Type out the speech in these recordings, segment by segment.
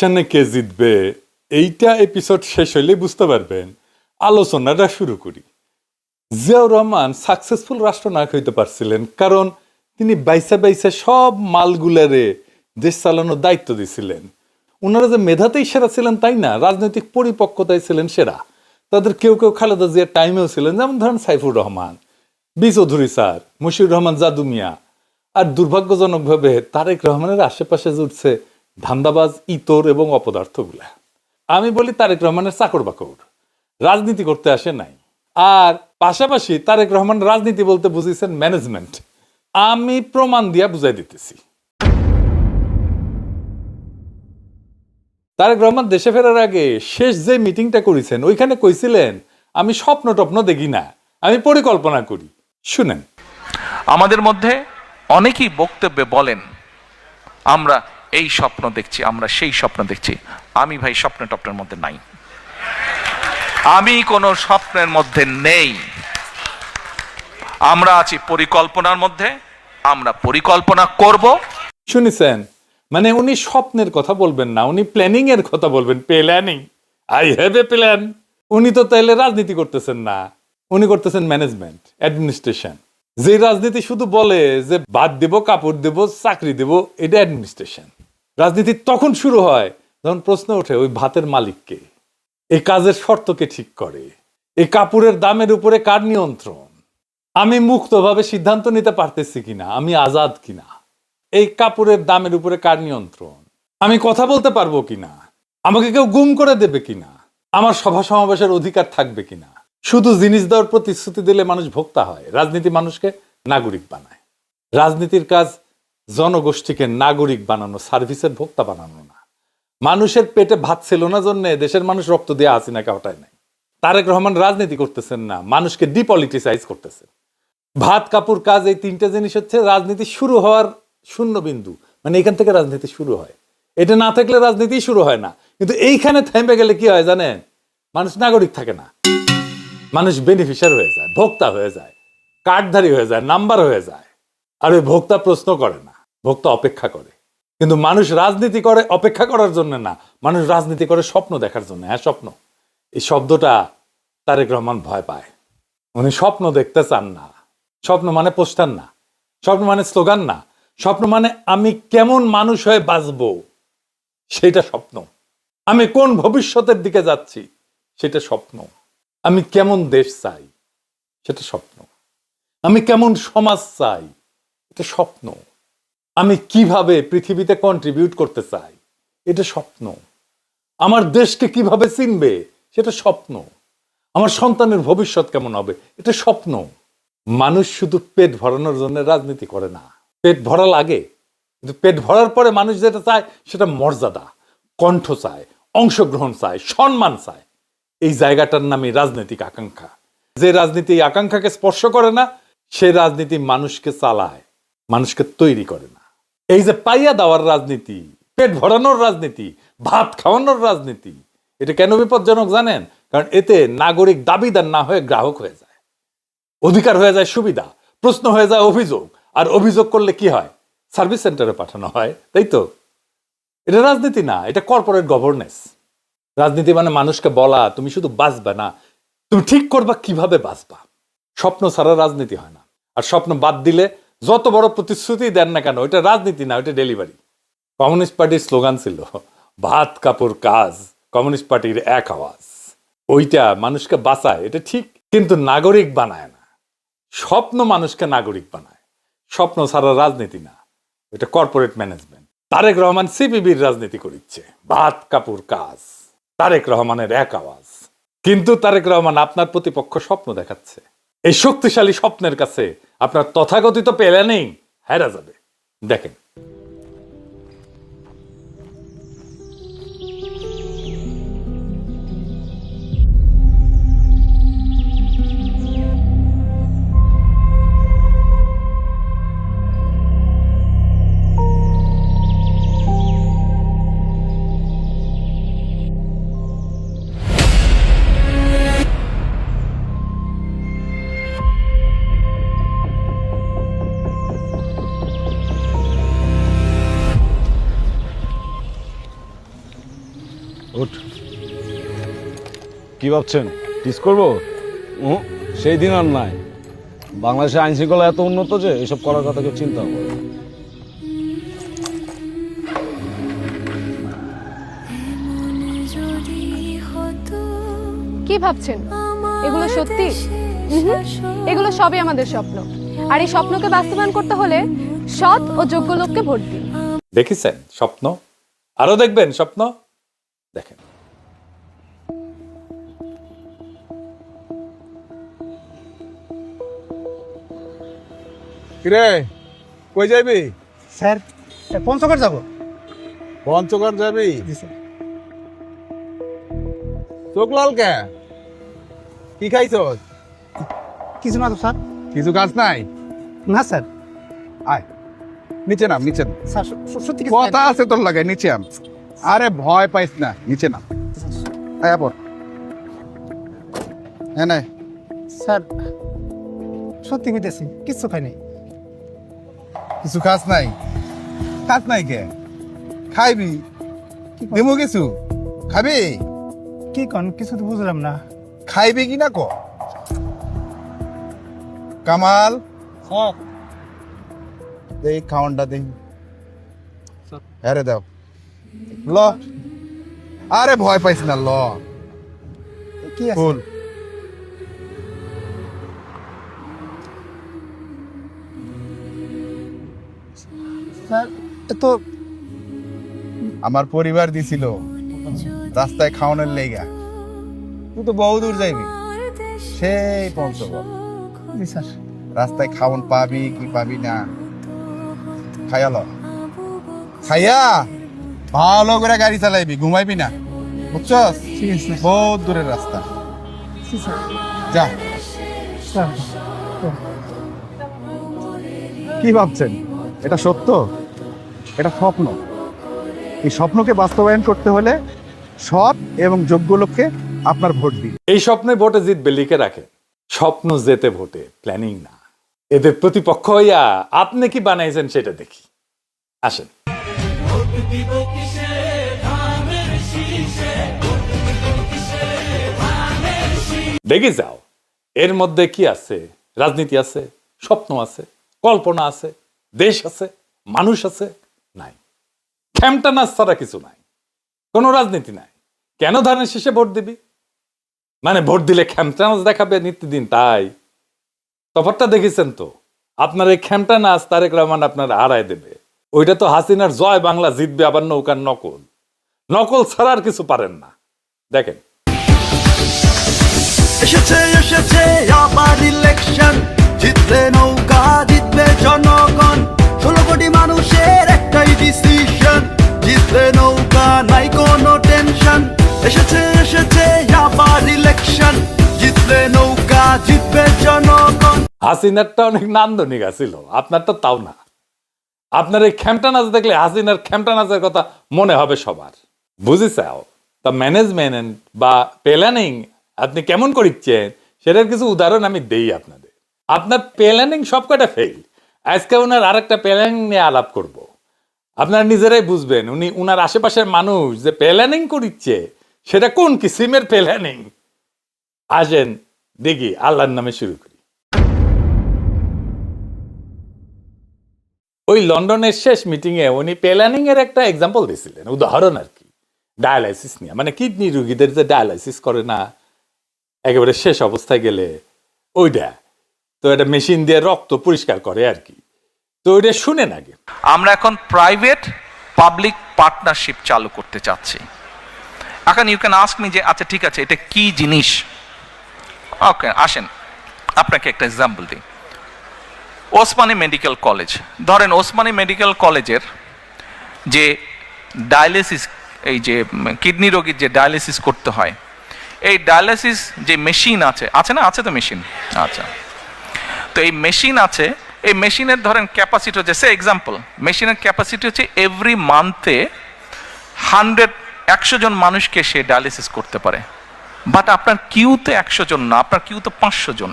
ইলেকশনে কে জিতবে এইটা এপিসোড শেষ হইলে বুঝতে পারবেন। আলোচনাটা শুরু করি। জিয়াউর রহমান সাকসেসফুল রাষ্ট্রনায়ক হইতে পারছিলেন কারণ তিনি বাইসা বাইসা সব মালগুলারে দেশ চালানোর দায়িত্ব দিছিলেন। ওনারা যে মেধাতেই সেরা ছিলেন তাই না, রাজনৈতিক পরিপক্কতায় ছিলেন সেরা। তাদের কেউ কেউ খালেদা জিয়ার টাইমেও ছিলেন, যেমন ধরেন সাইফুর রহমান, বি চৌধুরী স্যার, মশিউর রহমান জাদু মিয়া। আর দুর্ভাগ্যজনকভাবে তারেক রহমানের আশেপাশে জুটছে ধান্দাবাজ, ইতর এবং অপদার্থগুলা। আমি বলি তারেক রহমানের চাকর বাকর, রাজনীতি করতে আসে নাই। আর পাশাপাশি তারেক রহমান রাজনীতি বলতে বুঝিয়েছেন ম্যানেজমেন্ট। আমি প্রমাণ দিয়া বুঝাই দিতেছি। তারেক রহমান দেশে ফেরার আগে শেষ যে মিটিংটা করেছেন ওইখানে কইছিলেন, আমি স্বপ্ন টপ্ন দেখি না, আমি পরিকল্পনা করি। শুনেন, আমাদের মধ্যে অনেকেই বক্তব্যে বলেন আমরা এই স্বপ্ন দেখছি, আমরা সেই স্বপ্ন দেখছি। আমি ভাই স্বপ্ন টপ্নের মধ্যে নাই, আমি কোনো স্বপ্নের মধ্যে নেই। আমরা আছি পরিকল্পনার মধ্যে, আমরা পরিকল্পনা করব। শুনেছেন, মানে উনি স্বপ্নের কথা বলবেন না, উনি প্ল্যানিং এর কথা বলবেন। Planning, I have a plan. উনি তো তাইলে রাজনীতি করতেছেন না, উনি করতেছেন ম্যানেজমেন্ট, অ্যাডমিনিস্ট্রেশন। যে রাজনীতি শুধু বলে যে ভাত দেব, কাপড় দেব, চাকরি দেব, এটা অ্যাডমিনিস্ট্রেশন। রাজনীতি তখন শুরু হয় যখন প্রশ্ন ওঠে ওই ভাতের মালিককে, এই কাজের শর্তকে ঠিক করে, এই কাপড়ের দামের উপরে কার নিয়ন্ত্রণ, আমি মুক্তভাবে সিদ্ধান্ত নিতে পারতেছি কিনা, আমি আজাদ কিনা, এই কাপড়ের দামের উপরে কার নিয়ন্ত্রণ, আমি কথা বলতে পারবো কিনা, আমাকে কেউ গুম করে দেবে কিনা, আমার সভা সমাবেশের অধিকার থাকবে কিনা। শুধু জিনিস দেওয়ার প্রতিশ্রুতি দিলে মানুষ ভোক্তা হয়, রাজনীতি মানুষকে নাগরিক বানায়। রাজনীতির কাজ জনগোষ্ঠীকে নাগরিক বানানো, সার্ভিসের ভোক্তা বানানো না। মানুষের পেটে ভাত ছিল না জন্য দেশের মানুষ রক্ত দিয়ে হাসিনাকে হটায় নাই। তারেক রহমান রাজনীতি করতেছেন না, মানুষকে ডিপলিটিসাইজ করতেছেন। ভাত কাপড় কাজ, এই তিনটা জিনিস হচ্ছে রাজনীতি শুরু হওয়ার শূন্য বিন্দু। মানে এখান থেকে রাজনীতি শুরু হয়, এটা না থাকলে রাজনীতি শুরু হয় না। কিন্তু এইখানে থেমে গেলে কি হয় জানেন, মানুষ নাগরিক থাকে না, মানুষ বেনিফিশিয়ারি হয়ে যায়, ভোক্তা হয়ে যায়, কার্ডধারী হয়ে যায়, নাম্বার হয়ে যায়। আর ওই ভোক্তা প্রশ্ন করে না, ভোক্তা অপেক্ষা করে। কিন্তু মানুষ রাজনীতি করে অপেক্ষা করার জন্য না, মানুষ রাজনীতি করে স্বপ্ন দেখার জন্য। হ্যাঁ, স্বপ্ন, এই শব্দটা তারেক রহমান ভয় পায়। উনি স্বপ্ন দেখতে চান না। স্বপ্ন মানে পোস্টার না, স্বপ্ন মানে স্লোগান না, স্বপ্ন মানে আমি কেমন মানুষ হয়ে বাঁচবো সেটা স্বপ্ন। আমি কোন ভবিষ্যতের দিকে যাচ্ছি সেটা স্বপ্ন। আমি কেমন দেশ চাই সেটা স্বপ্ন। আমি কেমন সমাজ চাই এটা স্বপ্ন। আমি কিভাবে পৃথিবীতে কন্ট্রিবিউট করতে চাই এটা স্বপ্ন। আমার দেশকে কিভাবে চিনবে সেটা স্বপ্ন। আমার সন্তানের ভবিষ্যৎ কেমন হবে এটা স্বপ্ন। মানুষ শুধু পেট ভরানোর জন্য রাজনীতি করে না। পেট ভরা লাগে, কিন্তু পেট ভরার পরে মানুষ যেটা চায় সেটা মর্যাদা, কণ্ঠ চায়, অংশগ্রহণ চায়, সম্মান চায়। এই জায়গাটার নামই রাজনৈতিক আকাঙ্ক্ষা। যে রাজনীতি এই আকাঙ্ক্ষাকে স্পর্শ করে না সে রাজনীতি মানুষকে চালায়, মানুষকে তৈরি করে না। এই যে পাইয়া দেওয়ার রাজনীতি, পেট ভরানোর রাজনীতি, ভাত খাওয়ানোর রাজনীতি, এটা কেন বিপজ্জনক জানেন? কারণ এতে নাগরিক দাবিদার না হয়ে গ্রাহক হয়ে যায়, অধিকার হয়ে যায় সুবিধা, প্রশ্ন হয়ে যায় অভিযোগ। আর অভিযোগ করলে কি হয়? সার্ভিস সেন্টারে পাঠানো হয়, তাই তো? এটা রাজনীতি না, এটা কর্পোরেট গভর্নেন্স। রাজনীতি মানে মানুষকে বলা তুমি শুধু বাঁচবে না, তুমি ঠিক করবা কিভাবে বাঁচবা। স্বপ্ন ছাড়া রাজনীতি হয় না। আর স্বপ্ন বাদ দিলে যত বড় প্রতিশ্রুতি দেন না কেন, এটা রাজনীতি না, এটা ডেলিভারি। কমিউনিস্ট পার্টির স্লোগান ছিল ভাত কাপড় কাজ, কমিউনিস্ট পার্টির এক আওয়াজ। ওইটা মানুষকে বাঁচায়, এটা ঠিক, কিন্তু নাগরিক বানায় না। স্বপ্ন মানুষকে নাগরিক বানায়, স্বপ্ন ছাড়া রাজনীতি না, এটা কর্পোরেট ম্যানেজমেন্ট। তারেক রহমান সিপিবির রাজনীতি করিচ্ছে, ভাত কাপড় কাজ, তারেক রহমানের এক আওয়াজ। কিন্তু তারেক রহমান আপনার প্রতিপক্ষ স্বপ্ন দেখাচ্ছে। এই শক্তিশালী স্বপ্নের কাছে আপনার তথাকথিত প্ল্যানিং হেরা যাবে। দেখেন, উঠ। কি ভাবছেন টিস করবো? সেই দিন আর নাই। বাংলাদেশের আইন শৃঙ্খলা এত উন্নত যে এসব করার কথা কেউ চিন্তা করে। কি ভাবছেন এগুলো সত্যি? এগুলো সবই আমাদের স্বপ্ন, আর এই স্বপ্নকে বাস্তবায়ন করতে হলে সৎ ও যোগ্য লোককে ভোট দিন। দেখেছেন স্বপ্ন? আরো দেখবেন স্বপ্ন? দেখেন। কিরে কই যাবি? স্যার পঞ্চগড় যাব। পঞ্চগড় যাবি? জি স্যার। চোখ লাল কে? কি খাইছ? কিছু না তো স্যার। কিছু কাজ নাই? না স্যার। আয় নিচে নাম, নিচে নাম। স্যার সত্যি কিছু কথা আছে তোর লাগে, নিচে আম। আরে ভয় পাইস না, নিচে নাম। আয় আপর। হ্যাঁ নাই স্যার সত্যি কইতেছি কিচ্ছু খাই নাই। কিছু কাজ নাই? কাজ নাই কে? খাইবি? দিমু কিছু খাবি? কি কন কিছু তো বুঝলাম না। খাইবি কি না ক? কামাল স্যার দেই খাওয়ানটা দেই। আরে দাও ল। আরে ভয় পাইস না, ল। কি আছে? ফুল স্যার তো আমার পরিবার দিছিল রাস্তায় খাওয়ানোর লেগা। তুই তো বহু দূর যাইবি, সেই পঞ্চগড়। জি স্যার। রাস্তায় খাওয়ান পাবি কি পাবি না খাইয়া ল। খাইয়া ভালো করে গাড়ি চালাইবি, ঘুমাইবি না, বুঝছস? ঠিক আছে বহুত দূরের রাস্তা। জি স্যার। যা। স্যার কি ভাবছেন এটা সত্য? এটা স্বপ্ন। এই স্বপ্নকে বাস্তবায়ন করতে হলে সৎ এবং যোগ্য লোককে আপনার ভোট দিন। এই স্বপ্নে ভোটে জিতবে লিখে রাখে। স্বপ্ন জেতে ভোটে, প্ল্যানিং না। এদের প্রতিপক্ষ হইয়া আপনি কি বানাইছেন সেটা দেখি। আসেন। দেখি যাও এর মধ্যে কি আছে? রাজনীতি আছে, স্বপ্ন আছে, কল্পনা আছে, দেশ আছে, মানুষ আছে? নাই। খেমটা নাচ ছাড়া কিছু নাই, কোনো রাজনীতি নাই। কেন ধানের শেষে ভোট দিবি? মানে ভোট দিলে খেমটা নাচ দেখাবে নিত্যদিন, তাই? তফাৎটা দেখেছেন তো? আপনার এই খেমটা নাচ তারেক রহমান আপনার হারায় দেবে। ওইটা তো হাসিনার জয় বাংলা জিতবে, আবার নৌকার নকল। নকল ছাড়া আর কিছু পারেন না। দেখেন। এসেছে এসেছে আবার ইলেকশন, জিতবে নৌকা জিতবে জনগণ। 16 কোটি মানুষের একটাই ডিসিশন, জিতবে নৌকা নাই কোনো টেনশন। এসেছে এসেছে আবার ইলেকশন, জিতবে নৌকা জিতবে জনগণ। হাসিনারটা অনেক নান্দনিক আছিল, আপনারটা তাও না। আপনার এই খেমটা নাচ দেখলে হাসিনার খেমটা নাচের কথা মনে হবে সবার। বুঝেছাও? তা ম্যানেজমেন্ট বা প্ল্যানিং আপনি কেমন করিচ্ছেন সেটার কিছু উদাহরণ আমি দেই আপনাদের। আপনার প্ল্যানিং সব কটা ফেল। আজকে ওনার আরেকটা প্ল্যানিং নিয়ে আলাপ করব। আপনারা নিজেরাই বুঝবেন উনি উনার আশেপাশের মানুষ যে প্ল্যানিং করিচ্ছে সেটা কোন কিসিমের প্ল্যানিং। আসেন দেখি, আল্লাহর নামে শুরু করি। ওই লন্ডনের শেষ মিটিং এ উনি প্ল্যানিং এর একটা এক্সাম্পল দিয়েছিলেন, উদাহরণ আর কি। ডায়ালাইসিস নিয়ে, মানে কিডনি রোগীদের যে ডায়ালাইসিস করে না একেবারে শেষ অবস্থায় গেলে, ওইটা তো একটা মেশিন দিয়ে রক্ত পরিষ্কার করে আর কি। তো ওইটা শুনেন আগে। আমরা এখন প্রাইভেট পাবলিক পার্টনারশিপ চালু করতে চাচ্ছি। এখন ইউ ক্যান আস্ক মি যে আচ্ছা ঠিক আছে এটা কি জিনিস? ওকে, আসেন আপনাকে একটা এক্সাম্পল দিই। ওসমানী মেডিকেল কলেজ, ধরেন ওসমানী মেডিকেল কলেজের যে ডায়ালিসিস, এই যে কিডনি রোগীর যে ডায়ালিসিস করতে হয়, এই ডায়ালিসিস যে মেশিন আছে, আছে না? আছে তো মেশিন। আচ্ছা, তো এই মেশিন আছে, এই মেশিনের ধরেন ক্যাপাসিটি হচ্ছে, সে এক্সাম্পল, মেশিনের ক্যাপাসিটি হচ্ছে এভরি মান্থে 100 জন মানুষকে সে ডায়ালিসিস করতে পারে। বাট আপনার কিউতে 100 জন না, আপনার কিউতে 500 জন,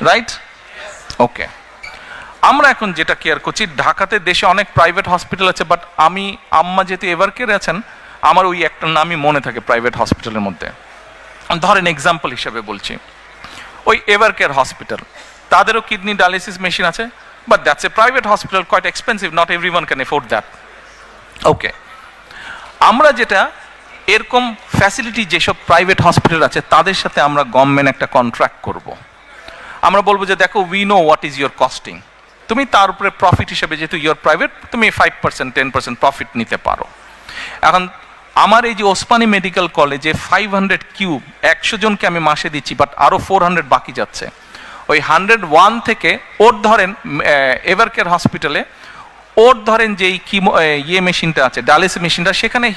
রাইট? ওকে, আমরা এখন যেটা কেয়ার করছি, ঢাকাতে দেশে অনেক প্রাইভেট হসপিটাল আছে, বাট আম্মা যেহেতু এভার কেয়ারে আছেন, আমার ওই একটা নামই মনে থাকে প্রাইভেট হসপিটালের মধ্যে, ধরেন এক্সাম্পল হিসেবে বলছি, ওই এভার কেয়ার হসপিটাল, তাদেরও কিডনি ডায়ালিসিস মেশিন আছে, but that's a private hospital, quite expensive, not everyone can afford that. Okay, আমরা যেটা এরকম ফ্যাসিলিটি যেসব প্রাইভেট হসপিটাল আছে তাদের সাথে আমরা গভর্নমেন্ট একটা কন্ট্রাক্ট করব। আমরা বলবো যে দেখো, we know what is your costing, তুমি তার উপরে প্রফিট হিসেবে, যেহেতু ইয়োর প্রাইভেট, তুমি 5% 10% প্রফিট নিতে পারো। এখন আমার এই যে ওসমানী মেডিকেল কলেজে 500 কিউব 100 জনকে আমি মাসে দিচ্ছি, বাট আরও 400 বাকি যাচ্ছে। ওই 101 থেকে ওর ধরেন এভার কেয়ার হসপিটালে ওর ধরেন যে ইয়ে মেশিনটা আছে, ডায়ালিসিস মেশিনটা, সেখানে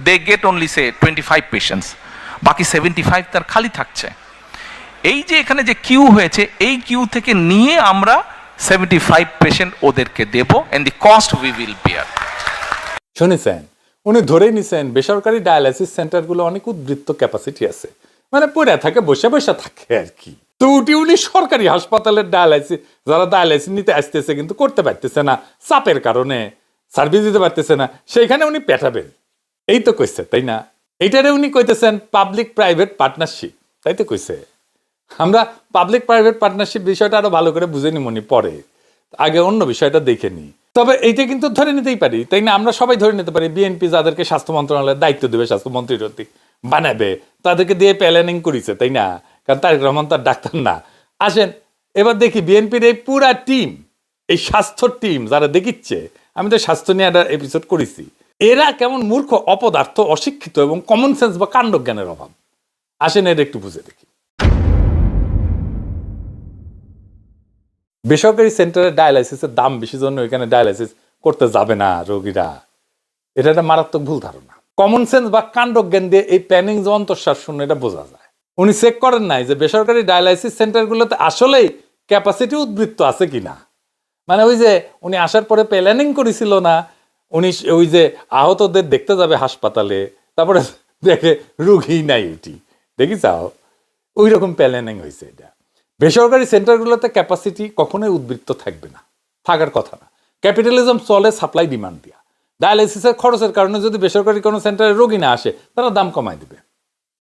they get only say 25 patients, বাকি 75 তার খালি থাকছে। এই যে এখানে যে কিউ হয়েছে, এই কিউ থেকে নিয়ে আমরা 75 পেশেন্ট ওদেরকে দেব, and the cost we will bear. শুনেছেন, উনি ধরেই নিছেন বেসরকারি ডায়ালাইসিস সেন্টারগুলো অনেক উদ্বৃত্ত ক্যাপাসিটি আছে, মানে পড়ে থাকে, বসে বসে থাকে আর কি। তো উনি সরকারি হাসপাতালের ডায়ালাইসিস, যারা ডায়ালাইসিস নিতে আসতেছে কিন্তু করতে পারতেছে না, চাপের কারণে সার্ভিস দিতে পারতেছে না, সেইখানে উনি পেটাবেন, এই তো কইছে, তাই না? এইটারে উনি কইতেছেন পাবলিক প্রাইভেট পার্টনারশিপ, তাই তো কইছে। আমরা পাবলিক প্রাইভেট পার্টনারশিপ বিষয়টা আরো ভালো করে বুঝে নি মনি, পরে আগে অন্য বিষয়টা দেখে নি। তবে এইটা কিন্তু ধরে নিতেই পারি, তাই না? আমরা সবাই ধরে নিতে পারি বিএনপি যাদেরকে স্বাস্থ্য মন্ত্রণালয়ের দায়িত্ব দেবে, স্বাস্থ্যমন্ত্রী বানাবে, তাদেরকে দিয়ে প্ল্যানিং করেছে, তাই না? কারণ তারেক রহমান তার ডাক্তার না। আসেন এবার দেখি বিএনপির এই পুরা টিম, এই স্বাস্থ্য টিম যারা দেখিচ্ছে, আমি তো স্বাস্থ্য নিয়ে একটা এপিসোড করেছি, এরা কেমন মূর্খ, অপদার্থ, অশিক্ষিত এবং কমন সেন্স বা কাণ্ডজ্ঞানের অভাব। আসেন এটা একটু বুঝে দেখি। বেসরকারি সেন্টারে ডায়ালাইসিসের দাম বেশি জন্য এখানে ডায়ালাইসিস করতে যাবে না রোগীরা, এটা একটা মারাত্মক ভুল ধারণা। কমন সেন্স বা কাণ্ডজ্ঞান দিয়ে এই প্ল্যানিং যে অন্তঃশ্বাস শূন্য, এটা বোঝা যায়। উনি চেক করেন নাই যে বেসরকারি ডায়ালাইসিস সেন্টারগুলোতে আসলেই ক্যাপাসিটি উদ্বৃত্ত আছে কিনা। মানে ওই যে উনি আসার পরে প্ল্যানিং করেছিল না, উনি ওই যে আহতদের দেখতে যাবে হাসপাতালে, তারপরে দেখে রুগী নাই, এটি দেখি চাও, ওই রকম প্ল্যানিং হয়েছে। এটা বেসরকারি সেন্টারগুলোতে ক্যাপাসিটি কখনোই উদ্বৃত্ত থাকবে না, থাকার কথা না। ক্যাপিটালিজম চলে সাপ্লাই ডিমান্ড দিয়া। ডায়ালাইসিসের খরচের কারণে যদি বেসরকারি কোনো সেন্টারে রোগী না আসে, তারা দাম কমায় দেবে।